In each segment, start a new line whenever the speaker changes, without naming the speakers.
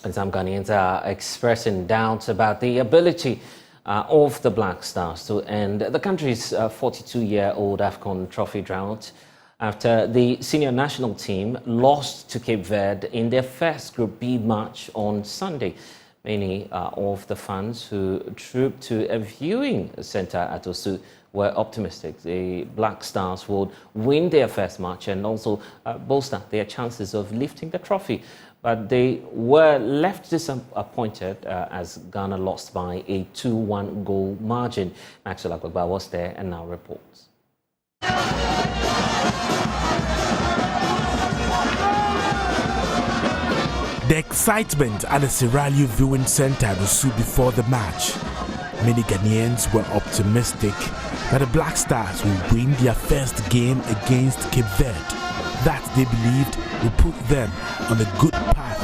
And some Ghanaians are expressing doubts about the ability of the Black Stars to end the country's 42-year-old AFCON trophy drought after the senior national team lost to Cape Verde in their first Group B match on Sunday. Many of the fans who trooped to a viewing centre at Osu were optimistic the Black Stars would win their first match and also bolster their chances of lifting the trophy. But they were left disappointed as Ghana lost by a 2-1 goal margin. Maxwell Agbagba was there and now reports.
The excitement at the Seraglio viewing centre at Osu before the match. Many Ghanaians were optimistic that the Black Stars will win their first game against Cape Verde. That they believed would put them on a good path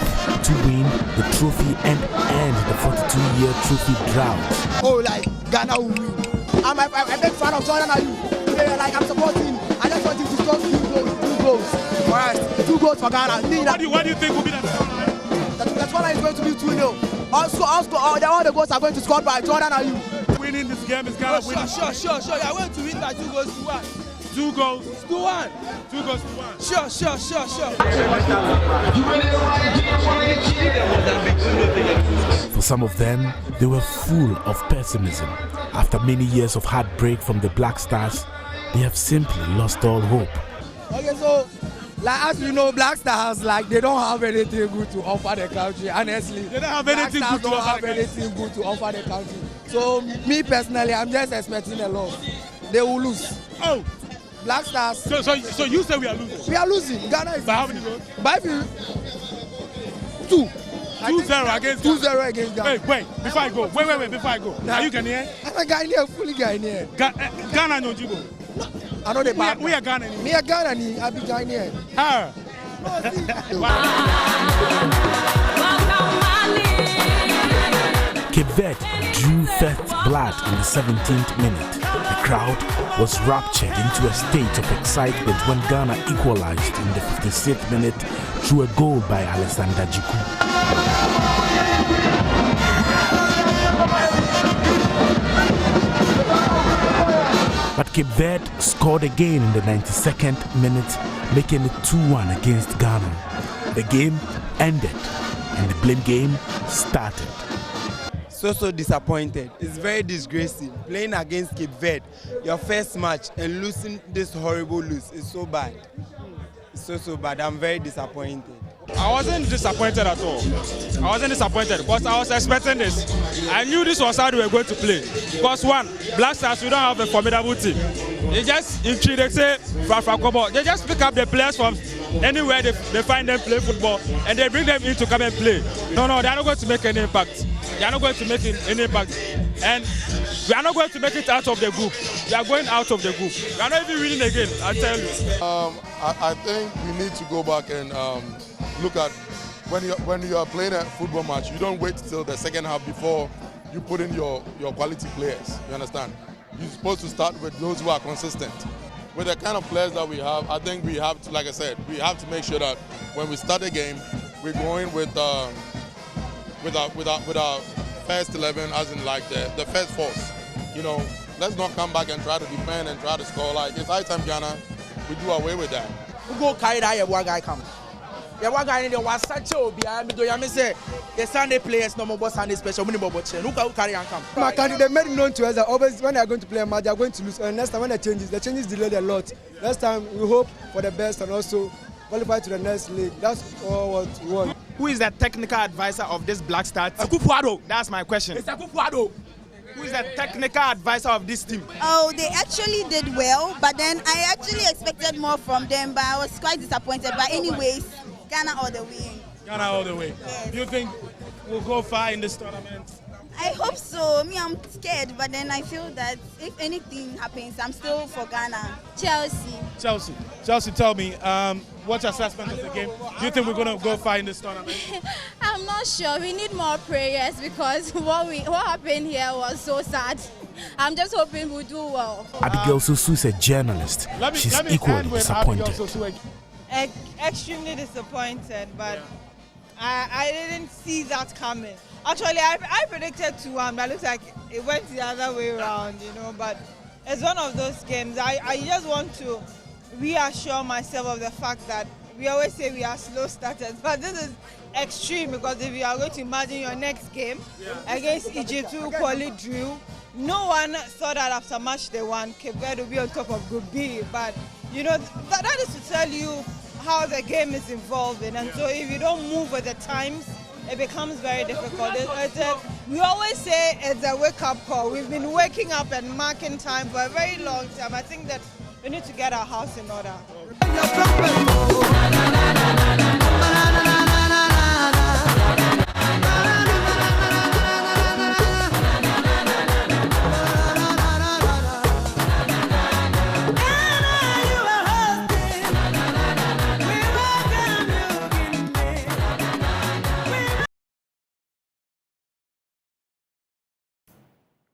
to win the trophy and end the 42-year trophy drought.
Oh, like Ghana will win. I'm a big fan of Jordan Ayew. Like I'm supporting. I just want him to score 2 goals. All right, 2 goals for Ghana.
What do you think will be the score?
The score is going to be 2-0. Also, all the goals are going to score by Jordan Ayew.
Winning this game is Ghana winning.
Sure. Yeah, I want to win by 2 goals to 1.
2 goals
to 1.
2 goals to 1.
Sure.
For some of them, they were full of pessimism. After many years of heartbreak from the Black Stars, they have simply lost all hope.
Okay, so like as you know, Black Stars they don't have anything good to offer the country. Honestly,
they don't have anything
good to offer the country. So me personally, I'm just expecting a loss. They will lose.
Oh.
Black Stars.
So you say we are losing?
We are losing. Ghana is
by how many goals?
By 2.
2-0 against
2-0 against Ghana.
Wait, before I go. Wait, before I go. Are you Ghanaian?
I'm a Ghanaian, fully Ghanaian.
Ghana no Jibo.
I know the bad.
We are Ghanaian.
Me a Ghanaian, I be Ghanaian.
Ha.
Cape Verde drew first blood in the 17th minute. The crowd was raptured into a state of excitement when Ghana equalized in the 56th minute through a goal by Alexander Jiku. But Cape Verde scored again in the 92nd minute, making it 2-1 against Ghana. The game ended and the blame game started.
So disappointed. It's very disgraceful. Playing against Cape Verde, your first match, and losing this horrible lose is so bad. It's so bad. I'm very disappointed.
I wasn't disappointed at all. I wasn't disappointed because I was expecting this. I knew this was how they were going to play. Because one, Black Stars, we don't have a formidable team. They just, if they say, they just pick up the players from anywhere they find them play football and they bring them in to come and play. No, they're not going to make any impact. They are not going to make any impact. And we are not going to make it out of the group. We are going out of the group. We are not even winning again, I tell you.
I think we need to go back and look at when you are playing a football match, you don't wait till the second half before you put in your quality players. You understand? You're supposed to start with those who are consistent. With the kind of players that we have, I think we have to, like I said, we have to make sure that when we start a game, we're going with our first 11, as in like the first force. You know, let's not come back and try to defend and try to score. Like it's high time Ghana, we do away with that.
We go carry that one guy come. The one guy in the was such a behind me. I say the Sunday players no more Sunday special. We need more chain. Who carry and come? My country, they made it known to us that always when they are going to play a match, they are going to lose. And next time when the changes delayed a lot. Next time we hope for the best and also qualify to the next league. That's all what we want.
Who is the technical advisor of this Black Stars? Akufo-Addo. That's my question.
It's Akufo-Addo.
Who is the technical advisor of this team?
Oh, they actually did well, but then I actually expected more from them, but I was quite disappointed. But anyways, Ghana all the way.
Ghana all the way.
Yes.
Do you think we'll go far in this tournament?
I hope so. Me, I'm scared, but then I feel that if anything happens, I'm still for Ghana.
Chelsea, tell me, what's your assessment of the game? Do you think we're going to go far in this tournament?
I'm not sure. We need more prayers because what happened here was so sad. I'm just hoping we'll do well.
Abigail Susu is a journalist. She's equally disappointed.
Extremely disappointed, but I didn't see that coming. Actually, I predicted 2-1, but it looks like it went the other way around, but it's one of those games. I just want to reassure myself of the fact that we always say we are slow starters, but this is extreme because if you are going to imagine your next game against Egypt, who quality drew, no one thought that after match day 1, Cape Verde will be on top of Group B, but that is to tell you how the game is evolving, and so if you don't move with the times, it becomes very difficult. We always say it's a wake-up call. We've been waking up and marking time for a very long time. I think that we need to get our house in order.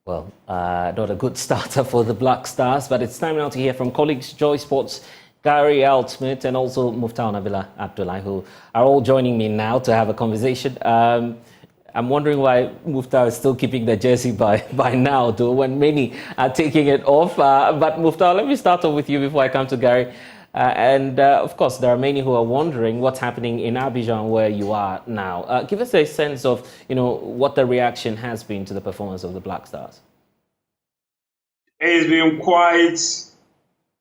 Well, not a good starter for the Black Stars, but it's time now to hear from colleagues Joy Sports, Gary Altsmith, and also Muftau Nabila Abdullah, who are all joining me now to have a conversation. I'm wondering why Muftau is still keeping the jersey by now, though, when many are taking it off. But Muftau, let me start off with you before I come to Gary. Of course, there are many who are wondering what's happening in Abidjan, where you are now. Give us a sense of, what the reaction has been to the performance of the Black Stars.
It's been quite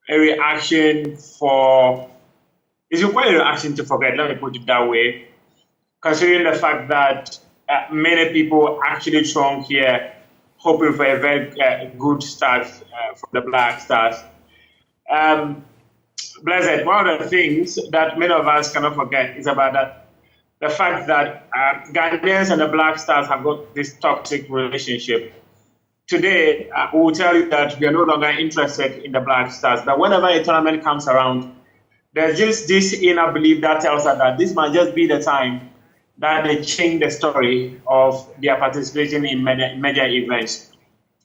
a reaction to forget, let me put it that way, considering the fact that many people actually thronged here hoping for a very good start from the Black Stars. Blessed, one of the things that many of us cannot forget is about the fact that Ghanaians and the Black Stars have got this toxic relationship. Today, we will tell you that we are no longer interested in the Black Stars, but whenever a tournament comes around, there's just this inner belief that tells us that this might just be the time that they change the story of their participation in major events.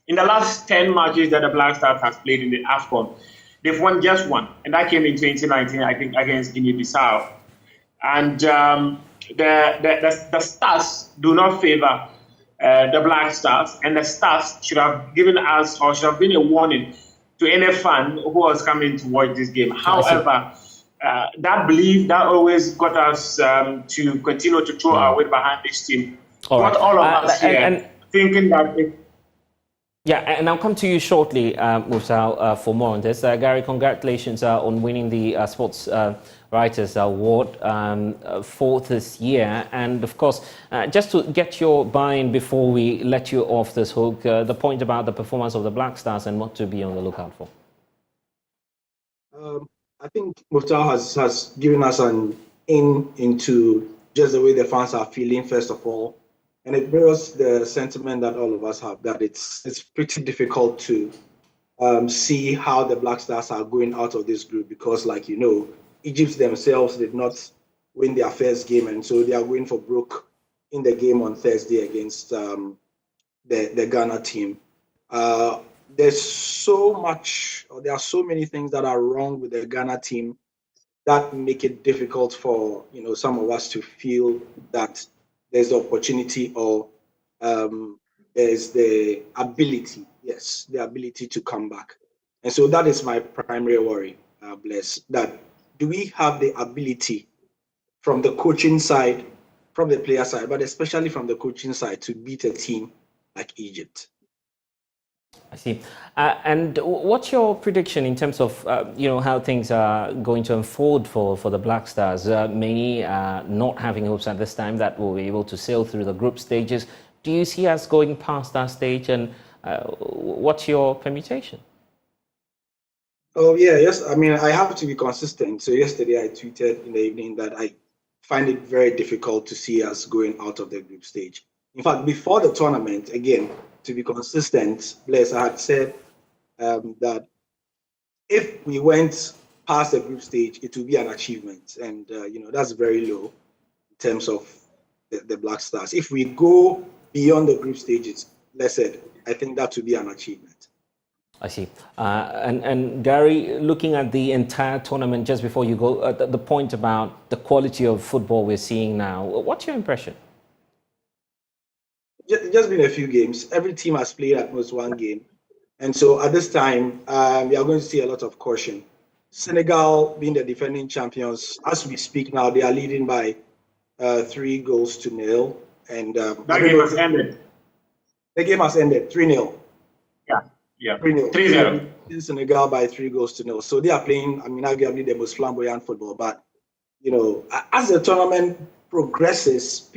In the last 10 matches that the Black Stars has played in the AFCON, they've won just one, and that came in 2019, I think, against Guinea-Bissau. And the Stars do not favor the Black Stars, and the Stars should have given us, or should have been a warning to any fan who was coming to watch this game. However, that belief that always got us to continue to throw our weight behind this team. Got all of us here thinking that
yeah, and I'll come to you shortly, Muftau, for more on this. Gary, congratulations on winning the Sports Writers Award for this year. And of course, just to get your buy-in before we let you off this hook, the point about the performance of the Black Stars and what to be on the lookout for.
I think Muftau has given us an into just the way the fans are feeling, first of all. And it mirrors the sentiment that all of us have, that it's pretty difficult to see how the Black Stars are going out of this group because, like Egypt themselves did not win their first game, and so they are going for broke in the game on Thursday against the Ghana team. There's so much, or there are so many things that are wrong with the Ghana team that make it difficult for some of us to feel that there's the opportunity or there's the ability, the ability to come back. And so that is my primary worry, Bless, that do we have the ability from the coaching side, from the player side, but especially from the coaching side to beat a team like Egypt?
I see. And what's your prediction in terms of, how things are going to unfold for the Black Stars? Many not having hopes at this time that we'll be able to sail through the group stages. Do you see us going past that stage, and what's your permutation?
Oh, yeah, yes. I mean, I have to be consistent. So yesterday I tweeted in the evening that I find it very difficult to see us going out of the group stage. In fact, before the tournament, again, to be consistent, Bless, I had said that if we went past the group stage, it would be an achievement. And, that's very low in terms of the Black Stars. If we go beyond the group stages, Blessed, I think that would be an achievement.
I see. And Gary, looking at the entire tournament, just before you go, the point about the quality of football we're seeing now, what's your impression?
Just been a few games. Every team has played at most one game. And so at this time, we are going to see a lot of caution. Senegal, being the defending champions, as we speak now, they are leading by 3-0. And
that game has ended.
The game has ended 3-0.
Yeah,
3-0. In Senegal by 3-0. So they are playing, arguably the most flamboyant football. But, as the tournament progresses,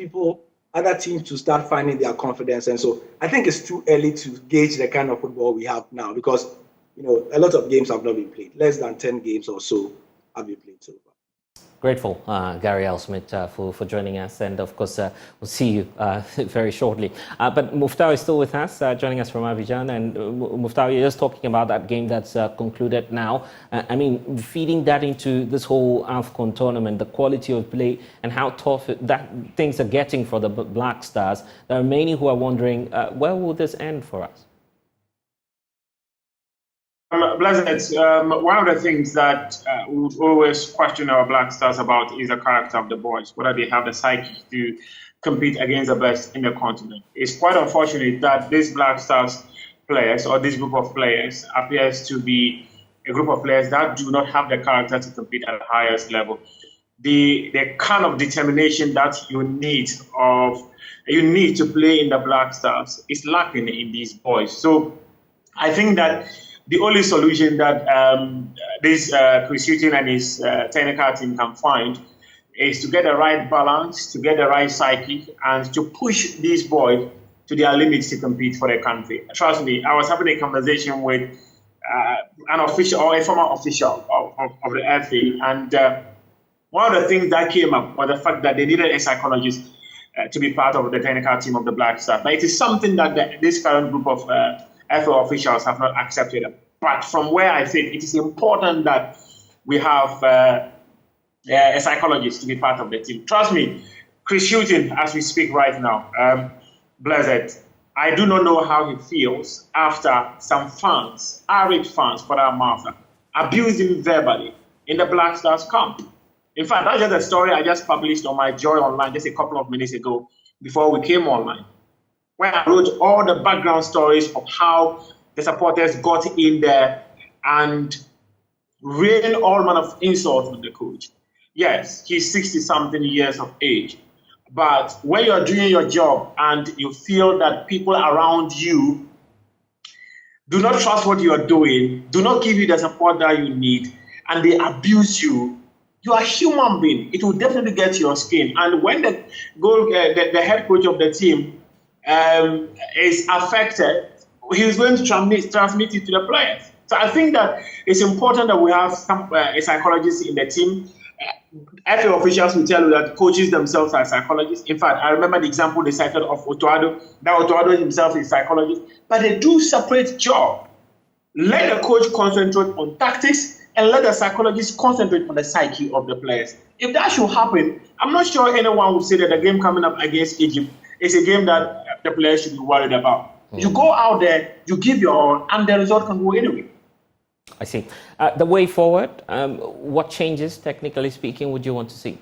other teams to start finding their confidence. And so I think it's too early to gauge the kind of football we have now because, a lot of games have not been played. Less than 10 games or so have been played so far.
Grateful, Gary L-Smith, for joining us. And of course, we'll see you very shortly. But Muftar is still with us, joining us from Abidjan. And Muftar, you're just talking about that game that's concluded now. Feeding that into this whole AFCON tournament, the quality of play and how tough things are getting for the Black Stars. There are many who are wondering, where will this end for us?
Blessed, one of the things that we would always question our Black Stars about is the character of the boys, whether they have the psyche to compete against the best in the continent. It's quite unfortunate that these Black Stars players or this group of players appears to be a group of players that do not have the character to compete at the highest level. The kind of determination that you need to play in the Black Stars is lacking in these boys. So I think that the only solution that this Chris Hughton and his technical team can find is to get the right balance, to get the right psyche, and to push these boys to their limits to compete for their country. Trust me, I was having a conversation with an official or a former official of the FA, and one of the things that came up was the fact that they needed a psychologist to be part of the technical team of the Black Stars. But it is something that this current group of FA officials have not accepted. But from where I sit, it is important that we have a psychologist to be part of the team. Trust me, Chris Hughton, as we speak right now, Blessed, I do not know how he feels after some fans, irate fans for that matter, abused him verbally in the Black Stars camp. In fact, that's just a story I just published on my Joy Online just a couple of minutes ago before we came online, where I wrote all the background stories of how the supporters got in there and rained all manner of insults on the coach. Yes, he's 60-something years of age. But when you're doing your job and you feel that people around you do not trust what you're doing, do not give you the support that you need, and they abuse you, you are a human being. It will definitely get your skin. And when the head coach of the team is affected, he's going to transmit it to the players. So I think that it's important that we have a psychologist in the team. FA officials will tell you that coaches themselves are psychologists. In fact, I remember the example they cited of Otuado. That Otuado himself is a psychologist. But they do separate job. Let the coach concentrate on tactics and let the psychologist concentrate on the psyche of the players. If that should happen, I'm not sure anyone would say that the game coming up against Egypt is a game that the players should be worried about. You go out there, you give your all, and the result can go anyway.
I see. The way forward, what changes, technically speaking, would you want to see?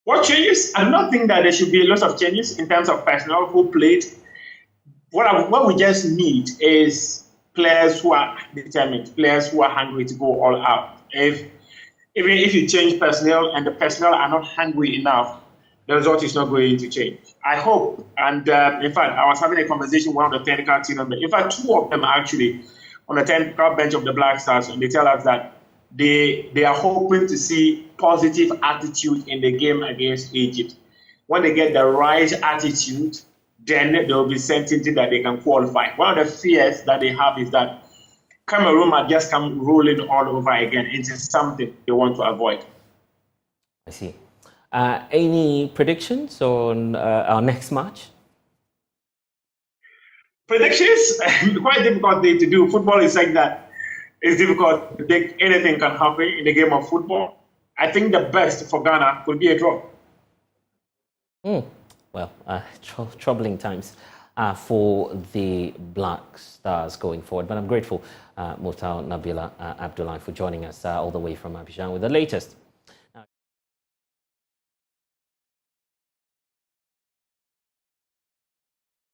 What changes? I do not think that there should be lots of changes in terms of personnel who played. What we just need is players who are determined, players who are hungry to go all out. Even if you change personnel and the personnel are not hungry enough, the result is not going to change. I hope, and in fact, I was having a conversation with one of the technical team members. In fact, two of them actually on the technical bench of the Black Stars, and they tell us that they are hoping to see positive attitude in the game against Egypt. When they get the right attitude, then there will be certainty that they can qualify. One of the fears that they have is that Cameroon might just come rolling all over again into something they want to avoid.
I see. Any predictions on our next match?
Predictions? Quite difficult thing to do. Football is like that. It's difficult to predict. Anything can happen in the game of football. I think the best for Ghana could be a draw.
Well, troubling times. for the Black Stars going forward. But I'm grateful, Mutal Nabila Abdullahi, for joining us all the way from Abidjan with the latest.